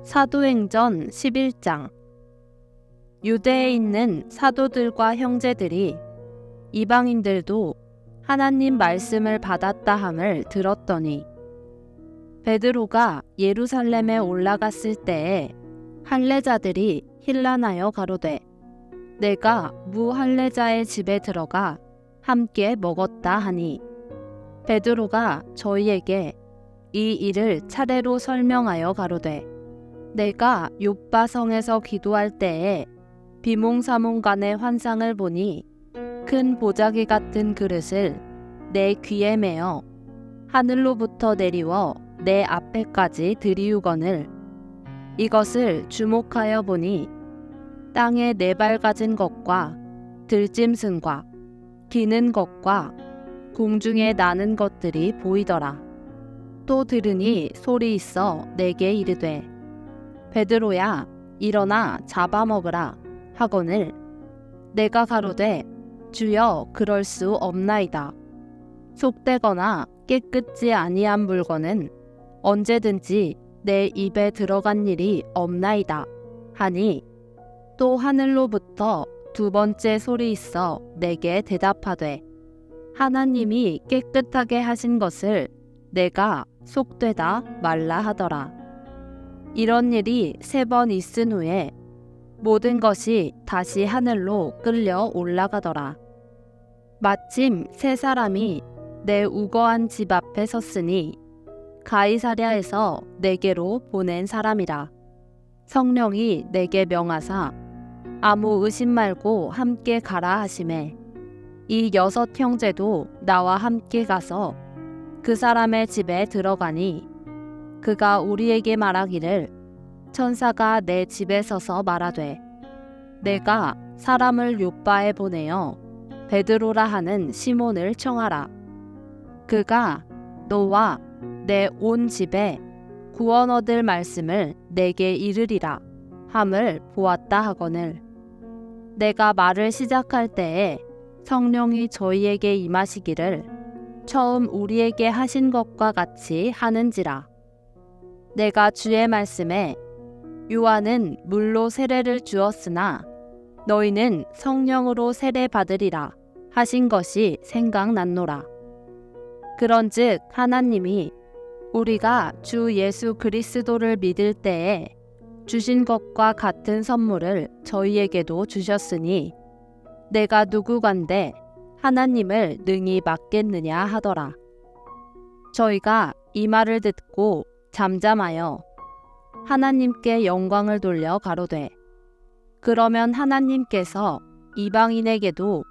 사도행전 11장. 유대에 있는 사도들과 형제들이 이방인들도 하나님 말씀을 받았다 함을 들었더니 베드로가 예루살렘에 올라갔을 때에 할례자들이 힐난하여 가로되 내가 무할례자의 집에 들어가 함께 먹었다 하니 베드로가 저희에게 이 일을 차례로 설명하여 가로되 내가 욥바 성에서 기도할 때에 비몽사몽간의 환상을 보니 큰 보자기 같은 그릇을 내 귀에 매어 하늘로부터 내리워 내 앞에까지 들이우거늘 이것을 주목하여 보니 땅에 네 발 가진 것과 들짐승과 기는 것과 공중에 나는 것들이 보이더라. 또 들으니 소리 있어 내게 이르되 베드로야 일어나 잡아먹으라 하거늘 내가 가로되 주여 그럴 수 없나이다. 속되거나 깨끗지 아니한 물건은 언제든지 내 입에 들어간 일이 없나이다 하니 또 하늘로부터 두 번째 소리 있어 내게 대답하되 하나님이 깨끗하게 하신 것을 내가 속되다 말라 하더라. 이런 일이 3번 있은 후에 모든 것이 다시 하늘로 끌려 올라가더라. 마침 3사람이 내 우거한 집 앞에 섰으니 가이사랴에서 내게로 보낸 사람이라. 성령이 내게 명하사 아무 의심 말고 함께 가라 하시매 이 6 형제도 나와 함께 가서 그 사람의 집에 들어가니 그가 우리에게 말하기를 천사가 내 집에 서서 말하되 내가 사람을 욥바에 보내어 베드로라 하는 시몬을 청하라. 그가 너와 내 온 집에 구원 얻을 말씀을 내게 이르리라 함을 보았다 하거늘 내가 말을 시작할 때에 성령이 저희에게 임하시기를 처음 우리에게 하신 것과 같이 하는지라. 내가 주의 말씀에 요한은 물로 세례를 주었으나 너희는 성령으로 세례 받으리라 하신 것이 생각났노라. 그런즉 하나님이 우리가 주 예수 그리스도를 믿을 때에 주신 것과 같은 선물을 저희에게도 주셨으니 내가 누구간데 하나님을 능히 막겠느냐 하더라. 저희가 이 말을 듣고 잠잠하여 하나님께 영광을 돌려 가로되 그러면 하나님께서 이방인에게도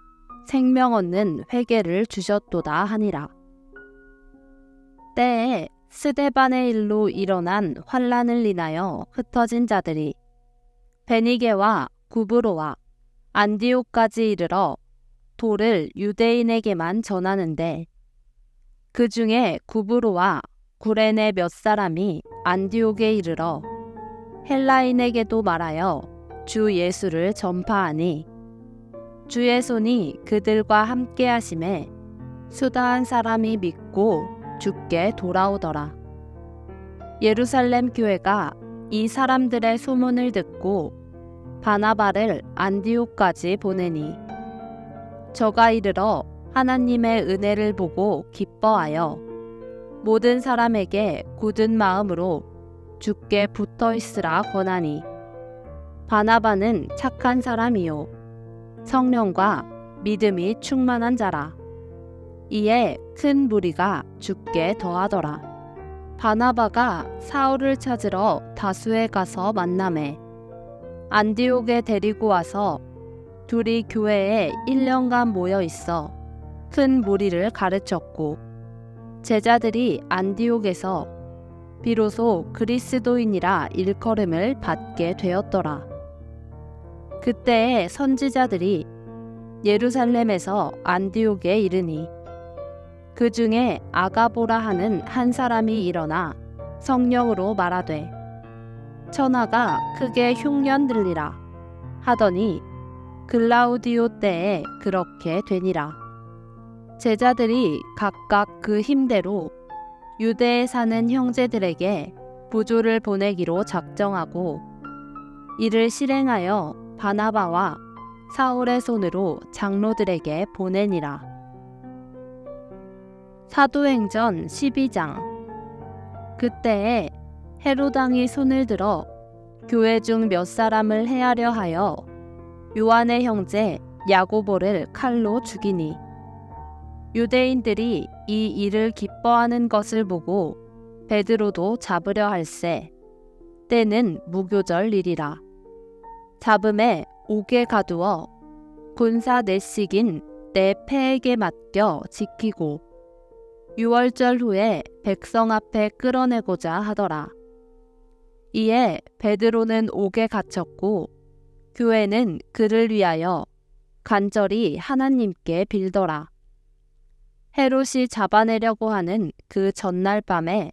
생명 얻는 회개를 주셨도다 하니라. 때에 스데반의 일로 일어난 환난을 인하여 흩어진 자들이 베니게와 구브로와 안디옥까지 이르러 도를 유대인에게만 전하는데 그 중에 구브로와 구레네 몇 사람이 안디옥에 이르러 헬라인에게도 말하여 주 예수를 전파하니 주의 손이 그들과 함께 하심에 수다한 사람이 믿고 주께 돌아오더라. 예루살렘 교회가 이 사람들의 소문을 듣고 바나바를 안디옥까지 보내니 저가 이르러 하나님의 은혜를 보고 기뻐하여 모든 사람에게 굳은 마음으로 주께 붙어 있으라 권하니 바나바는 착한 사람이요 성령과 믿음이 충만한 자라. 이에 큰 무리가 주께 더하더라. 바나바가 사울을 찾으러 다수에 가서 만나매 안디옥에 데리고 와서 둘이 교회에 1년간 모여 있어 큰 무리를 가르쳤고 제자들이 안디옥에서 비로소 그리스도인이라 일컬음을 받게 되었더라. 그때에 선지자들이 예루살렘에서 안디옥에 이르니 그 중에 아가보라 하는 한 사람이 일어나 성령으로 말하되 천하가 크게 흉년 들리라 하더니 글라우디오 때에 그렇게 되니라. 제자들이 각각 그 힘대로 유대에 사는 형제들에게 부조를 보내기로 작정하고 이를 실행하여 바나바와 사울의 손으로 장로들에게 보내니라. 사도행전 12장. 그때에 헤롯 왕이 손을 들어 교회 중 몇 사람을 해하려 하여 요한의 형제 야고보를 칼로 죽이니 유대인들이 이 일을 기뻐하는 것을 보고 베드로도 잡으려 할세. 때는 무교절일이라. 잡음에 옥에 가두어 군사 넷씩인 내 패에게 맡겨 지키고 6월절 후에 백성 앞에 끌어내고자 하더라. 이에 베드로는 옥에 갇혔고 교회는 그를 위하여 간절히 하나님께 빌더라. 헤롯이 잡아내려고 하는 그 전날 밤에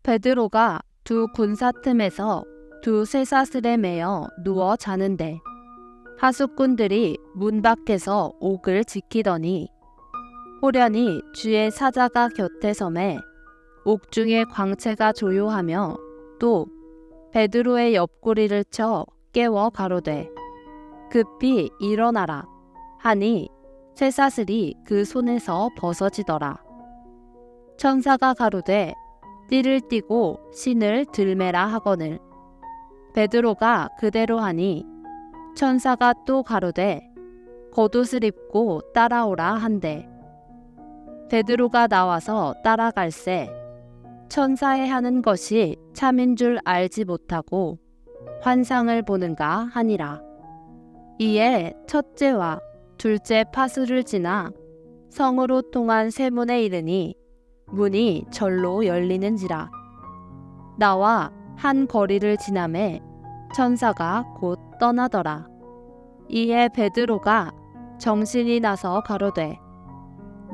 베드로가 두 군사 틈에서 두 쇠사슬에 매여 누워 자는데 하숫꾼들이 문 밖에서 옥을 지키더니 호련히 주의 사자가 곁에 서매 옥중의 광채가 조요하며 또 베드로의 옆구리를 쳐 깨워 가로되 급히 일어나라 하니 쇠사슬이 그 손에서 벗어지더라. 천사가 가로되 띠를 띠고 신을 들매라 하거늘 베드로가 그대로 하니 천사가 또 가로되 겉옷을 입고 따라오라 한대 베드로가 나와서 따라갈새 천사의 하는 것이 참인 줄 알지 못하고 환상을 보는가 하니라. 이에 첫째와 둘째 파수를 지나 성으로 통한 세문에 이르니 문이 절로 열리는지라. 나와 한 거리를 지나매 천사가 곧 떠나더라. 이에 베드로가 정신이 나서 가로되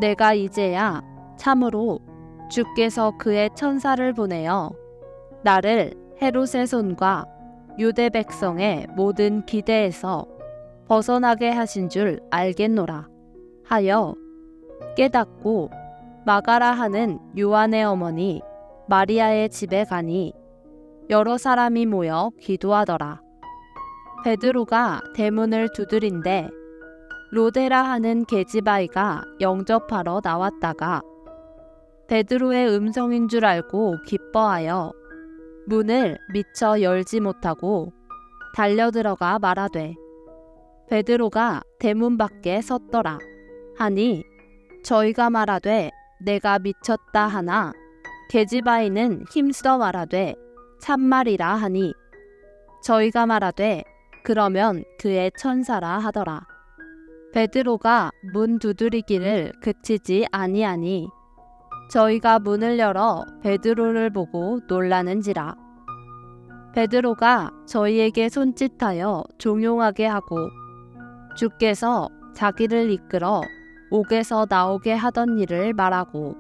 내가 이제야 참으로 주께서 그의 천사를 보내어 나를 헤롯의 손과 유대 백성의 모든 기대에서 벗어나게 하신 줄 알겠노라 하여 깨닫고 마가라 하는 요한의 어머니 마리아의 집에 가니 여러 사람이 모여 기도하더라. 베드로가 대문을 두드린데 로데라 하는 계집아이가 영접하러 나왔다가 베드로의 음성인 줄 알고 기뻐하여 문을 미처 열지 못하고 달려들어가 말하되 베드로가 대문 밖에 섰더라 하니 저희가 말하되 내가 미쳤다 하나 계집아이는 힘써 말하되 참말이라 하니 저희가 말하되 그러면 그의 천사라 하더라. 베드로가 문 두드리기를 그치지 아니하니 저희가 문을 열어 베드로를 보고 놀라는지라. 베드로가 저희에게 손짓하여 종용하게 하고 주께서 자기를 이끌어 옥에서 나오게 하던 일을 말하고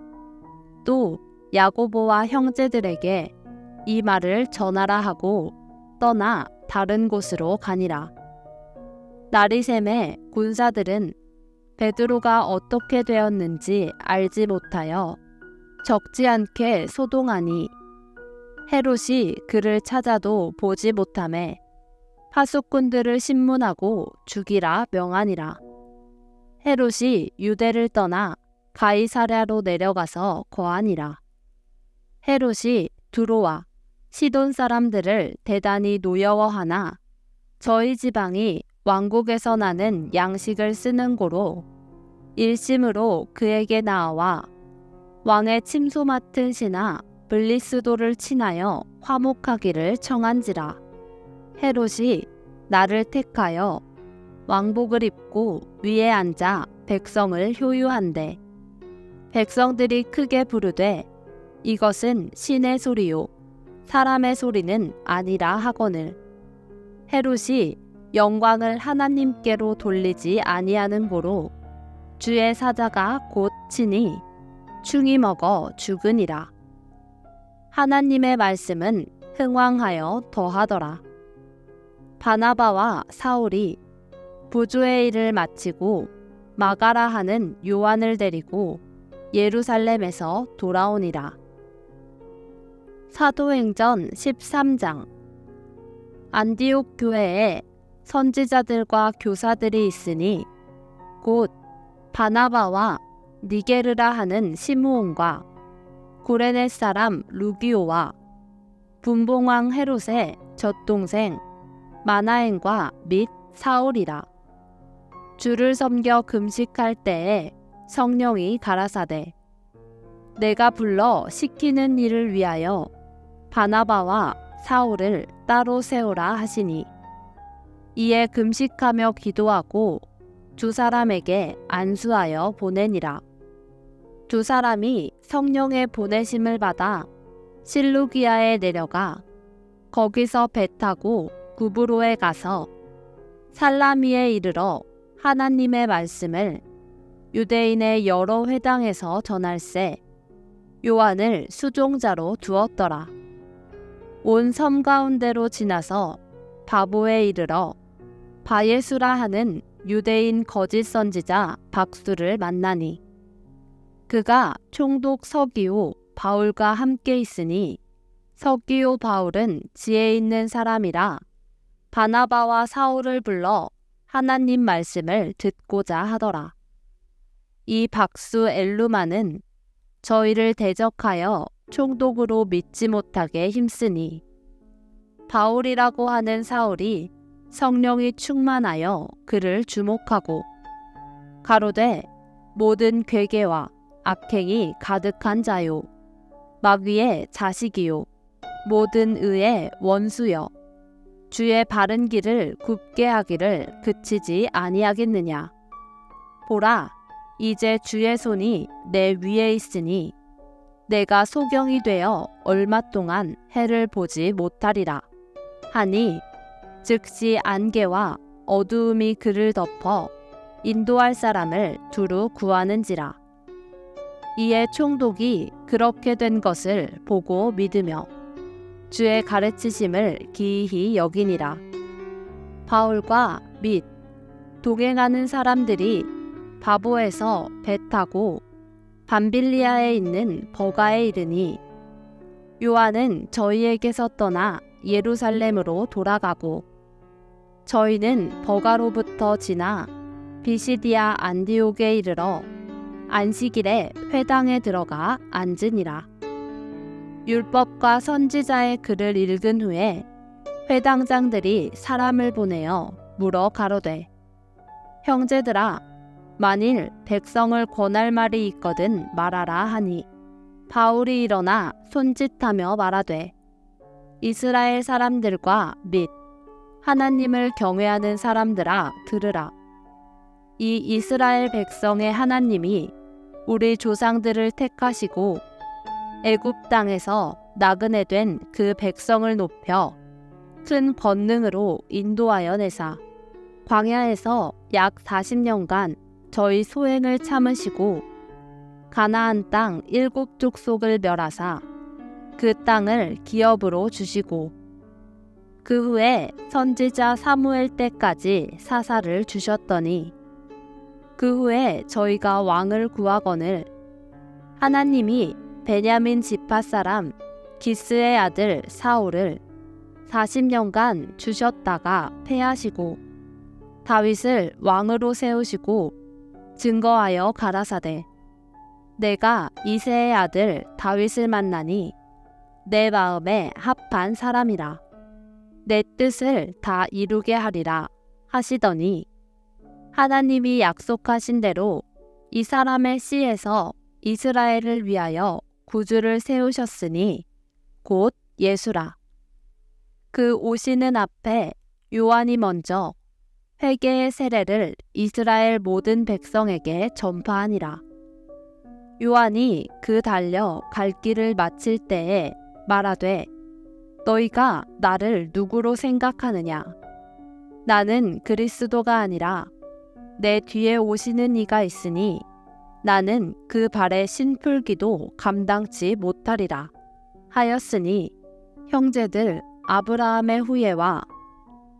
또 야고보와 형제들에게 이 말을 전하라 하고 떠나 다른 곳으로 가니라. 날이 새매 군사들은 베드로가 어떻게 되었는지 알지 못하여 적지 않게 소동하니 헤롯이 그를 찾아도 보지 못하매 하숫꾼들을 신문하고 죽이라 명하니라. 헤롯이 유대를 떠나 가이사랴로 내려가서 거하니라. 헤롯이 두로와 시돈 사람들을 대단히 노여워하나 저희 지방이 왕국에서 나는 양식을 쓰는 고로 일심으로 그에게 나아와 왕의 침소 맡은 신하 블리스도를 친하여 화목하기를 청한지라. 헤롯이 나를 택하여 왕복을 입고 위에 앉아 백성을 효유한대 백성들이 크게 부르되 이것은 신의 소리요 사람의 소리는 아니라 하거늘 헤롯이 영광을 하나님께로 돌리지 아니하는 고로 주의 사자가 곧 치니 충이 먹어 죽으니라. 하나님의 말씀은 흥왕하여 더하더라. 바나바와 사울이 부조의 일을 마치고 마가라 하는 요한을 데리고 예루살렘에서 돌아오니라. 사도행전 13장. 안디옥 교회에 선지자들과 교사들이 있으니 곧 바나바와 니게르라 하는 시므온과 구레네 사람 루기오와 분봉왕 헤롯의 젖동생 마나엔과 및 사울이라. 주를 섬겨 금식할 때에 성령이 가라사대 내가 불러 시키는 일을 위하여 바나바와 사울을 따로 세우라 하시니, 이에 금식하며 기도하고 두 사람에게 안수하여 보내니라. 두 사람이 성령의 보내심을 받아 실루기아에 내려가 거기서 배 타고 구브로에 가서 살라미에 이르러 하나님의 말씀을 유대인의 여러 회당에서 전할세 요한을 수종자로 두었더라. 온 섬 가운데로 지나서 바보에 이르러 바예수라 하는 유대인 거짓 선지자 박수를 만나니, 그가 총독 서기오 바울과 함께 있으니 서기오 바울은 지혜 있는 사람이라 바나바와 사울을 불러 하나님 말씀을 듣고자 하더라. 이 박수 엘루마는 저희를 대적하여 총독으로 믿지 못하게 힘쓰니, 바울이라고 하는 사울이 성령이 충만하여 그를 주목하고 가로되 모든 괴계와 악행이 가득한 자요 마귀의 자식이요 모든 의의 원수여 주의 바른 길을 굽게 하기를 그치지 아니하겠느냐. 보라, 이제 주의 손이 내 위에 있으니 내가 소경이 되어 얼마 동안 해를 보지 못하리라 하니, 즉시 안개와 어두움이 그를 덮어 인도할 사람을 두루 구하는지라. 이에 총독이 그렇게 된 것을 보고 믿으며 주의 가르치심을 기이히 여기니라. 바울과 및 동행하는 사람들이 바보에서 배 타고 밤빌리아에 있는 버가에 이르니, 요한은 저희에게서 떠나 예루살렘으로 돌아가고 저희는 버가로부터 지나 비시디아 안디옥에 이르러 안식일에 회당에 들어가 앉으니라. 율법과 선지자의 글을 읽은 후에 회당장들이 사람을 보내어 물어 가로되, 형제들아, 만일 백성을 권할 말이 있거든 말하라 하니, 바울이 일어나 손짓하며 말하되, 이스라엘 사람들과 및 하나님을 경외하는 사람들아 들으라. 이 이스라엘 백성의 하나님이 우리 조상들을 택하시고 애굽 땅에서 나그네 된 그 백성을 높여 큰 권능으로 인도하여 내사 광야에서 약 40년간 저희 소행을 참으시고 가나안 땅 7족속을 멸하사 그 땅을 기업으로 주시고, 그 후에 선지자 사무엘 때까지 사사를 주셨더니, 그 후에 저희가 왕을 구하거늘 하나님이 베냐민 지파 사람 기스의 아들 사울을 40년간 주셨다가 패하시고 다윗을 왕으로 세우시고 증거하여 가라사대 내가 이새의 아들 다윗을 만나니 내 마음에 합한 사람이라 내 뜻을 다 이루게 하리라 하시더니, 하나님이 약속하신 대로 이 사람의 씨에서 이스라엘을 위하여 구주를 세우셨으니 곧 예수라. 그 오시는 앞에 요한이 먼저 회개의 세례를 이스라엘 모든 백성에게 전파하니라. 요한이 그 달려 갈 길을 마칠 때에 말하되, 너희가 나를 누구로 생각하느냐? 나는 그리스도가 아니라 내 뒤에 오시는 이가 있으니 나는 그 발의 신풀기도 감당치 못하리라 하였으니, 형제들 아브라함의 후예와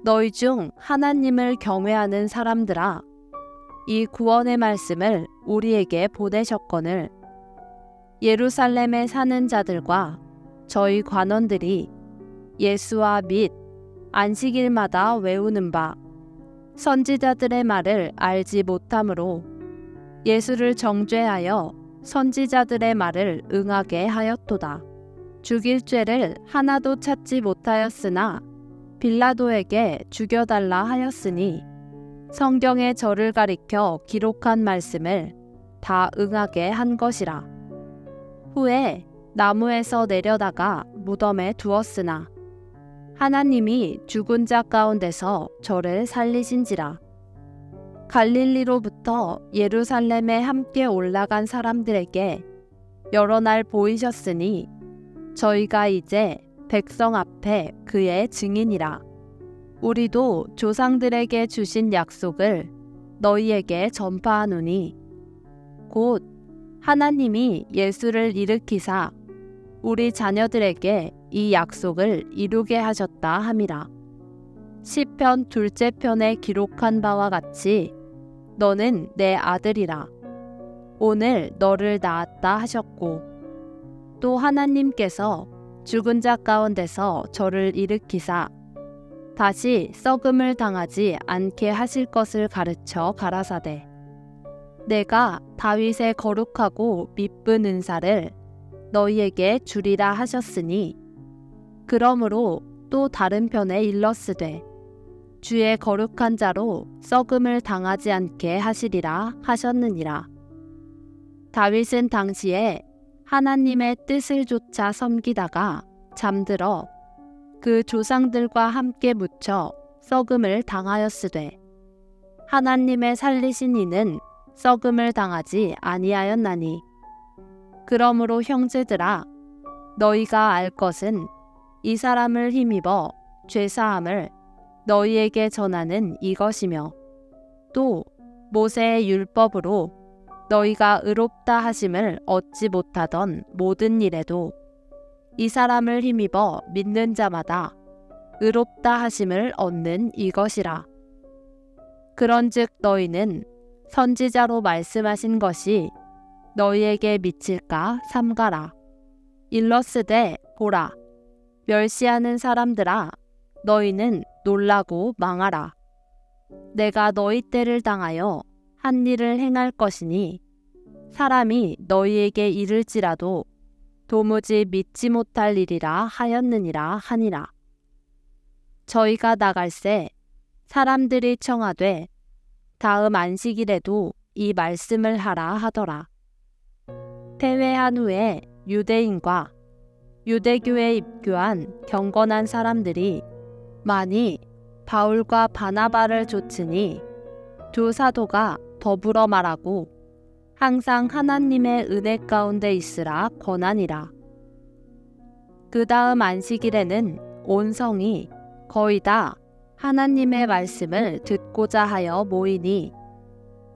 너희 중 하나님을 경외하는 사람들아, 이 구원의 말씀을 우리에게 보내셨거늘 예루살렘에 사는 자들과 저희 관원들이 예수와 및 안식일마다 외우는 바 선지자들의 말을 알지 못하므로 예수를 정죄하여 선지자들의 말을 응하게 하였도다. 죽일 죄를 하나도 찾지 못하였으나 빌라도에게 죽여달라 하였으니 성경에 저를 가리켜 기록한 말씀을 다 응하게 한 것이라. 후에 나무에서 내려다가 무덤에 두었으나 하나님이 죽은 자 가운데서 저를 살리신지라. 갈릴리로부터 예루살렘에 함께 올라간 사람들에게 여러 날 보이셨으니 저희가 이제 백성 앞에 그의 증인이라. 우리도 조상들에게 주신 약속을 너희에게 전파하노니 곧 하나님이 예수를 일으키사 우리 자녀들에게 이 약속을 이루게 하셨다 함이라. 시편 2째 편에 기록한 바와 같이 너는 내 아들이라. 오늘 너를 낳았다 하셨고 또 하나님께서 죽은 자 가운데서 저를 일으키사 다시 썩음을 당하지 않게 하실 것을 가르쳐 가라사대 내가 다윗의 거룩하고 미쁜 은사를 너희에게 주리라 하셨으니 그러므로 또 다른 편에 일렀으되 주의 거룩한 자로 썩음을 당하지 않게 하시리라 하셨느니라. 다윗은 당시에 하나님의 뜻을 조차 섬기다가 잠들어 그 조상들과 함께 묻혀 썩음을 당하였으되 하나님의 살리신 이는 썩음을 당하지 아니하였나니 그러므로 형제들아 너희가 알 것은 이 사람을 힘입어 죄사함을 너희에게 전하는 이것이며 또 모세의 율법으로 너희가 의롭다 하심을 얻지 못하던 모든 일에도 이 사람을 힘입어 믿는 자마다 의롭다 하심을 얻는 이것이라. 그런즉 너희는 선지자로 말씀하신 것이 너희에게 미칠까 삼가라. 일러스되 보라 멸시하는 사람들아 너희는 놀라고 망하라. 내가 너희 때를 당하여 한 일을 행할 것이니 사람이 너희에게 이를지라도 도무지 믿지 못할 일이라 하였느니라 하니라. 저희가 나갈새 사람들이 청하되 다음 안식일에도 이 말씀을 하라 하더라. 패회한 후에 유대인과 유대교에 입교한 경건한 사람들이 많이 바울과 바나바를 좇으니 두 사도가 더불어 말하고 항상 하나님의 은혜 가운데 있으라 권하니라. 그 다음 안식일에는 온 성이 거의 다 하나님의 말씀을 듣고자 하여 모이니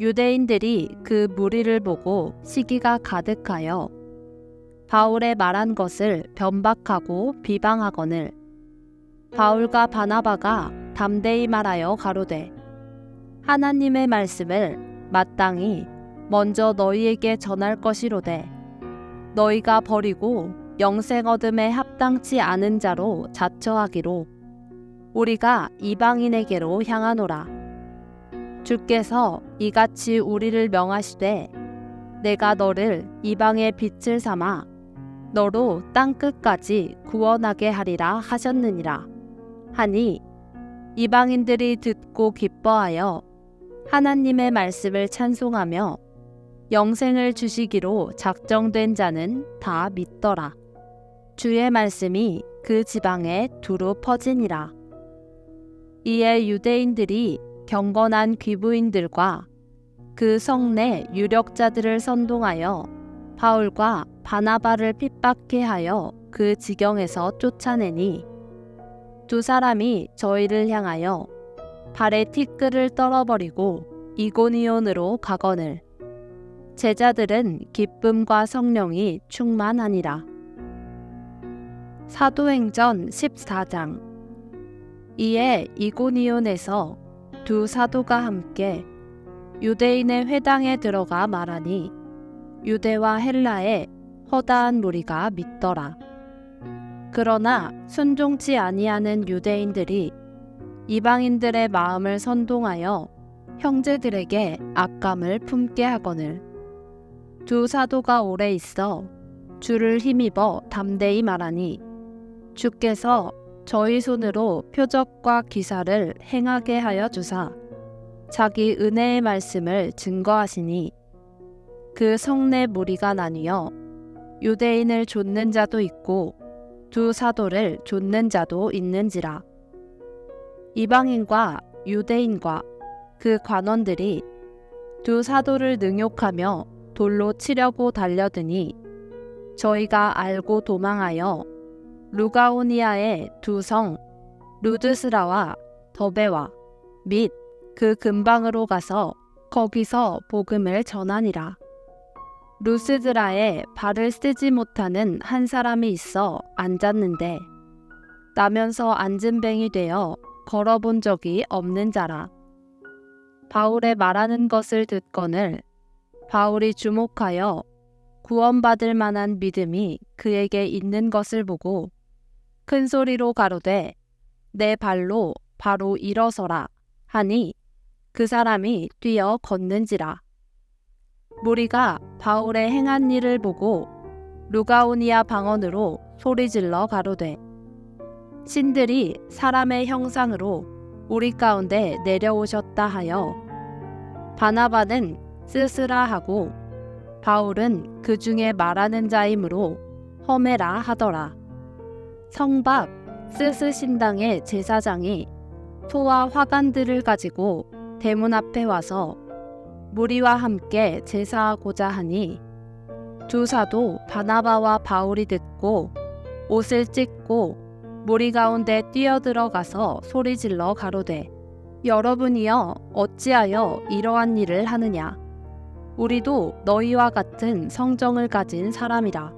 유대인들이 그 무리를 보고 시기가 가득하여 바울의 말한 것을 변박하고 비방하거늘 바울과 바나바가 담대히 말하여 가로되 하나님의 말씀을 마땅히 먼저 너희에게 전할 것이로되 너희가 버리고 영생 얻음에 합당치 않은 자로 자처하기로 우리가 이방인에게로 향하노라. 주께서 이같이 우리를 명하시되 내가 너를 이방의 빛을 삼아 너로 땅끝까지 구원하게 하리라 하셨느니라 하니 이방인들이 듣고 기뻐하여 하나님의 말씀을 찬송하며 영생을 주시기로 작정된 자는 다 믿더라. 주의 말씀이 그 지방에 두루 퍼지니라. 이에 유대인들이 경건한 귀부인들과 그 성내 유력자들을 선동하여 바울과 바나바를 핍박해 하여 그 지경에서 쫓아내니 두 사람이 저희를 향하여 발에 티끌을 떨어버리고 이고니온으로 가거늘 제자들은 기쁨과 성령이 충만하니라. 사도행전 14장. 이에 이고니온에서 두 사도가 함께 유대인의 회당에 들어가 말하니 유대와 헬라의 허다한 무리가 믿더라. 그러나 순종치 아니하는 유대인들이 이방인들의 마음을 선동하여 형제들에게 악감을 품게 하거늘. 두 사도가 오래 있어 주를 힘입어 담대히 말하니 주께서 저희 손으로 표적과 기사를 행하게 하여 주사 자기 은혜의 말씀을 증거하시니 그 성내 무리가 나뉘어 유대인을 좇는 자도 있고 두 사도를 좇는 자도 있는지라. 이방인과 유대인과 그 관원들이 두 사도를 능욕하며 돌로 치려고 달려드니 저희가 알고 도망하여 루가오니아의 두 성 루드스라와 더베와 및 그 근방으로 가서 거기서 복음을 전하니라. 루스드라에 발을 쓰지 못하는 한 사람이 있어 앉았는데 나면서 앉은뱅이 되어 걸어본 적이 없는 자라. 바울의 말하는 것을 듣거늘 바울이 주목하여 구원받을 만한 믿음이 그에게 있는 것을 보고 큰 소리로 가로되 내 발로 바로 일어서라 하니 그 사람이 뛰어 걷는지라. 무리가 바울의 행한 일을 보고 루가오니아 방언으로 소리질러 가로되 신들이 사람의 형상으로 우리 가운데 내려오셨다 하여 바나바는 스스라 하고 바울은 그 중에 말하는 자이므로 허메라 하더라. 성박 스스 신당의 제사장이 소와 화관들을 가지고 대문 앞에 와서 무리와 함께 제사하고자 하니 두 사도 바나바와 바울이 듣고 옷을 찢고 무리 가운데 뛰어들어가서 소리질러 가로되 여러분이여 어찌하여 이러한 일을 하느냐. 우리도 너희와 같은 성정을 가진 사람이라.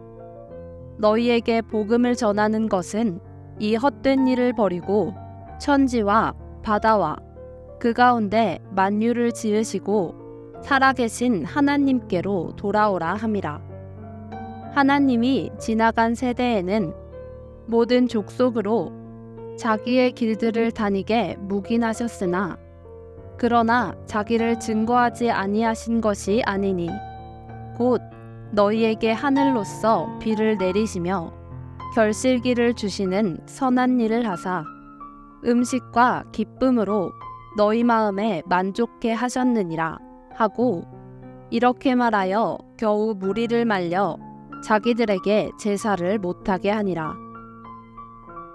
너희에게 복음을 전하는 것은 이 헛된 일을 버리고 천지와 바다와 그 가운데 만유를 지으시고 살아계신 하나님께로 돌아오라 함이라. 하나님이 지나간 세대에는 모든 족속으로 자기의 길들을 다니게 묵인하셨으나 그러나 자기를 증거하지 아니하신 것이 아니니 곧 너희에게 하늘로서 비를 내리시며 결실기를 주시는 선한 일을 하사 음식과 기쁨으로 너희 마음에 만족해 하셨느니라 하고 이렇게 말하여 겨우 무리를 말려 자기들에게 제사를 못하게 하니라.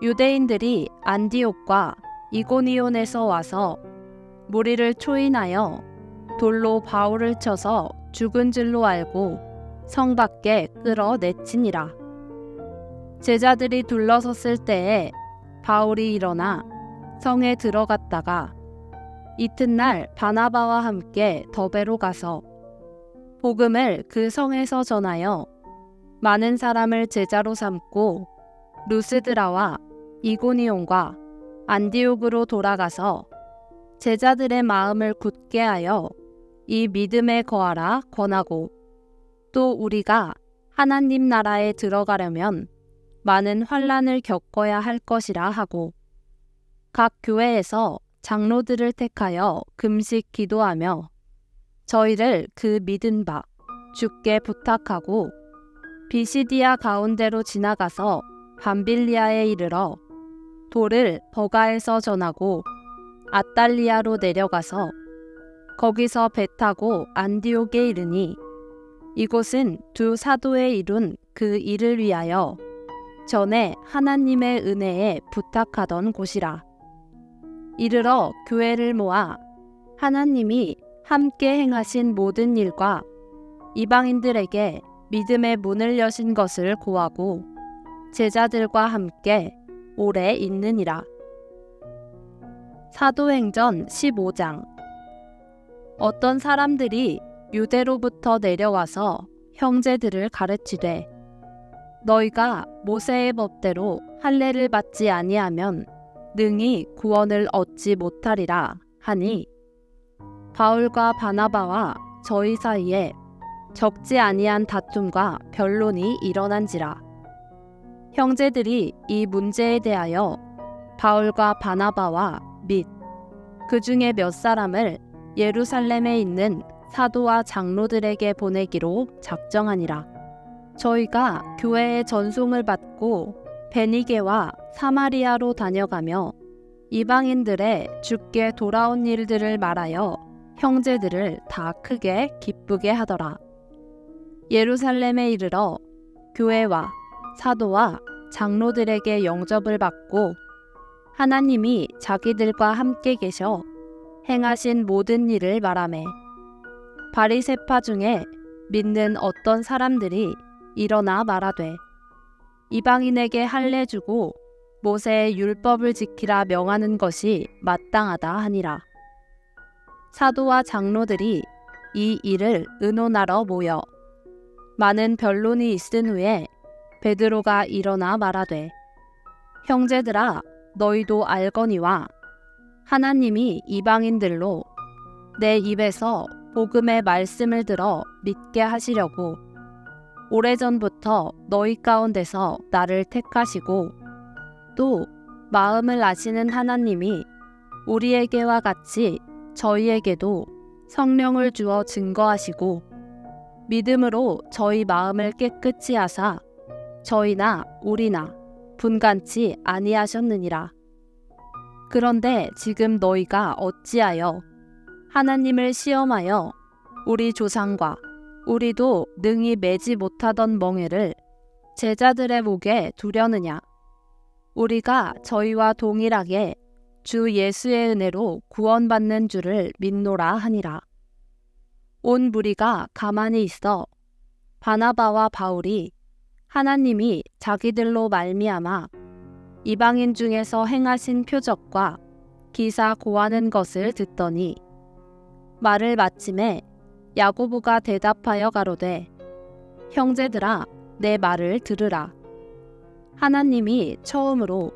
유대인들이 안디옥과 이고니온에서 와서 무리를 초인하여 돌로 바울을 쳐서 죽은 줄로 알고 성 밖에 끌어내치니라. 제자들이 둘러섰을 때에 바울이 일어나 성에 들어갔다가 이튿날 바나바와 함께 더베로 가서 복음을 그 성에서 전하여 많은 사람을 제자로 삼고 루스드라와 이고니온과 안디옥으로 돌아가서 제자들의 마음을 굳게 하여 이 믿음에 거하라 권하고 또 우리가 하나님 나라에 들어가려면 많은 환난을 겪어야 할 것이라 하고 각 교회에서 장로들을 택하여 금식 기도하며 저희를 그 믿은 바 주께 부탁하고 비시디아 가운데로 지나가서 밤빌리아에 이르러 돌을 버가에서 전하고 아달리아로 내려가서 거기서 배 타고 안디옥에 이르니 이곳은 두 사도에 이룬 그 일을 위하여 전에 하나님의 은혜에 부탁하던 곳이라. 이르러 교회를 모아 하나님이 함께 행하신 모든 일과 이방인들에게 믿음의 문을 여신 것을 고하고 제자들과 함께 오래 있느니라. 사도행전 15장. 어떤 사람들이 유대로부터 내려와서 형제들을 가르치되 너희가 모세의 법대로 할례를 받지 아니하면 능히 구원을 얻지 못하리라 하니 바울과 바나바와 저희 사이에 적지 아니한 다툼과 변론이 일어난지라. 형제들이 이 문제에 대하여 바울과 바나바와 및 그 중에 몇 사람을 예루살렘에 있는 사도와 장로들에게 보내기로 작정하니라. 저희가 교회의 전송을 받고 베니게와 사마리아로 다녀가며 이방인들의 주께 돌아온 일들을 말하여 형제들을 다 크게 기쁘게 하더라. 예루살렘에 이르러 교회와 사도와 장로들에게 영접을 받고 하나님이 자기들과 함께 계셔 행하신 모든 일을 말하매 바리새파 중에 믿는 어떤 사람들이 일어나 말하되 이방인에게 할례 주고 모세의 율법을 지키라 명하는 것이 마땅하다 하니라. 사도와 장로들이 이 일을 의논하러 모여 많은 변론이 있은 후에 베드로가 일어나 말하되 형제들아 너희도 알거니와 하나님이 이방인들로 내 입에서 복음의 말씀을 들어 믿게 하시려고 오래전부터 너희 가운데서 나를 택하시고 또 마음을 아시는 하나님이 우리에게와 같이 저희에게도 성령을 주어 증거하시고 믿음으로 저희 마음을 깨끗이 하사 저희나 우리나 분간치 아니하셨느니라. 그런데 지금 너희가 어찌하여 하나님을 시험하여 우리 조상과 우리도 능히 매지 못하던 멍에를 제자들의 목에 두려느냐. 우리가 저희와 동일하게 주 예수의 은혜로 구원받는 줄을 믿노라 하니라. 온 무리가 가만히 있어 바나바와 바울이 하나님이 자기들로 말미암아 이방인 중에서 행하신 표적과 기사 고하는 것을 듣더니 말을 마침에 야고보가 대답하여 가로되 형제들아 내 말을 들으라. 하나님이 처음으로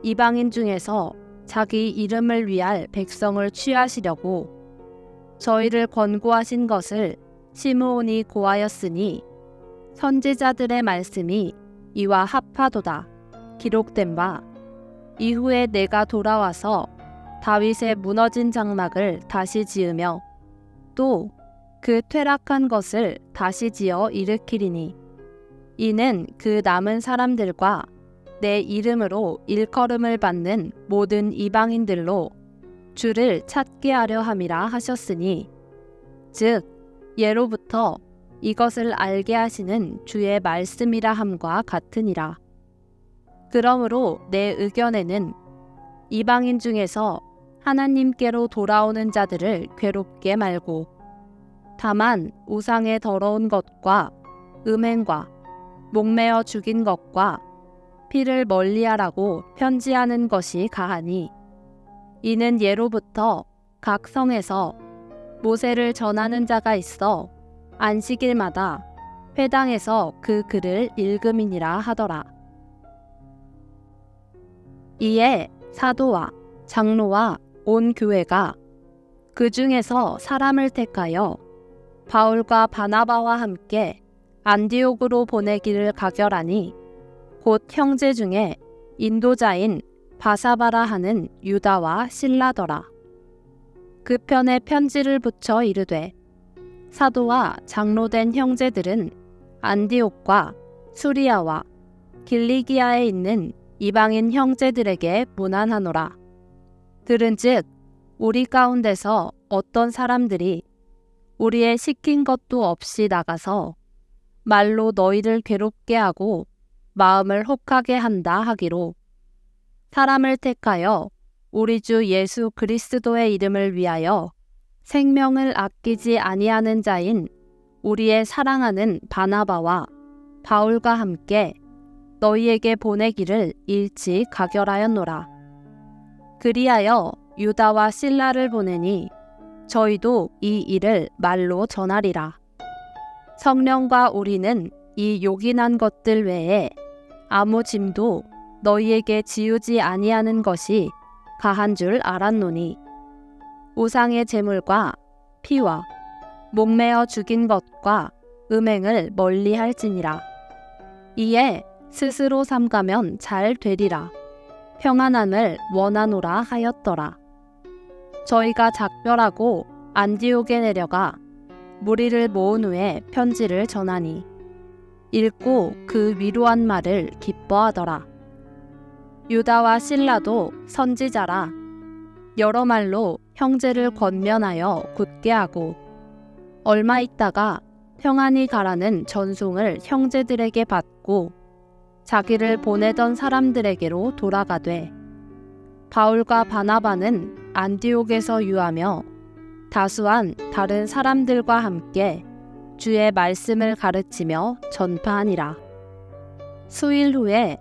이방인 중에서 자기 이름을 위할 백성을 취하시려고 저희를 권고하신 것을 시므온이 고하였으니 선지자들의 말씀이 이와 합하도다 기록된 바 이후에 내가 돌아와서 다윗의 무너진 장막을 다시 지으며 또 그 퇴락한 것을 다시 지어 일으키리니 이는 그 남은 사람들과 내 이름으로 일컬음을 받는 모든 이방인들로 주를 찾게 하려 함이라 하셨으니 즉 예로부터 이것을 알게 하시는 주의 말씀이라 함과 같으니라. 그러므로 내 의견에는 이방인 중에서 하나님께로 돌아오는 자들을 괴롭게 말고 다만 우상의 더러운 것과 음행과 목매어 죽인 것과 피를 멀리하라고 편지하는 것이 가하니 이는 예로부터 각 성에서 모세를 전하는 자가 있어 안식일마다 회당에서 그 글을 읽음이니라 하더라. 이에 사도와 장로와 온 교회가 그 중에서 사람을 택하여 바울과 바나바와 함께 안디옥으로 보내기를 가결하니 곧 형제 중에 인도자인 바사바라 하는 유다와 실라더라. 그 편에 편지를 붙여 이르되 사도와 장로된 형제들은 안디옥과 수리아와 길리기아에 있는 이방인 형제들에게 문안하노라. 들은즉 우리 가운데서 어떤 사람들이 우리의 시킨 것도 없이 나가서 말로 너희를 괴롭게 하고 마음을 혹하게 한다 하기로 사람을 택하여 우리 주 예수 그리스도의 이름을 위하여 생명을 아끼지 아니하는 자인 우리의 사랑하는 바나바와 바울과 함께 너희에게 보내기를 일찍 가결하였노라. 그리하여 유다와 실라를 보내니 저희도 이 일을 말로 전하리라. 성령과 우리는 이 요긴한 것들 외에 아무 짐도 너희에게 지우지 아니하는 것이 가한 줄 알았노니 우상의 제물과 피와 목매어 죽인 것과 음행을 멀리할지니라. 이에 스스로 삼가면 잘 되리라. 평안함을 원하노라 하였더라. 저희가 작별하고 안디옥에 내려가 무리를 모은 후에 편지를 전하니 읽고 그 위로한 말을 기뻐하더라. 유다와 실라도 선지자라. 여러 말로 형제를 권면하여 굳게 하고 얼마 있다가 평안히 가라는 전송을 형제들에게 받고 자기를 보내던 사람들에게로 돌아가되 바울과 바나바는 안디옥에서 유하며 다수한 다른 사람들과 함께 주의 말씀을 가르치며 전파하니라. 수일 후에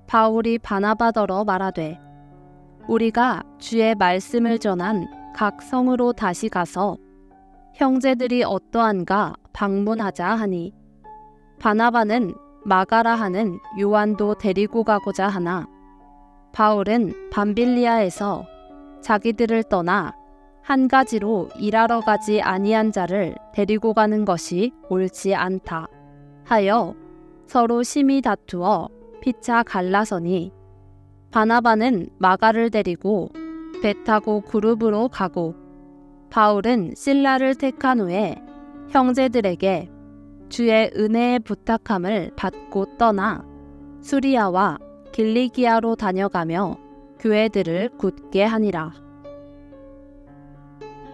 바울이 바나바더러 말하되 우리가 주의 말씀을 전한 각 성으로 다시 가서 형제들이 어떠한가 방문하자 하니 바나바는 마가라 하는 요한도 데리고 가고자 하나 바울은 밤빌리아에서 자기들을 떠나 한 가지로 일하러 가지 아니한 자를 데리고 가는 것이 옳지 않다 하여 서로 심히 다투어 피차 갈라서니 바나바는 마가를 데리고 배 타고 그룹으로 가고 바울은 실라를 택한 후에 형제들에게 주의 은혜의 부탁함을 받고 떠나 수리아와 길리기아로 다녀가며 교회들을 굳게 하니라.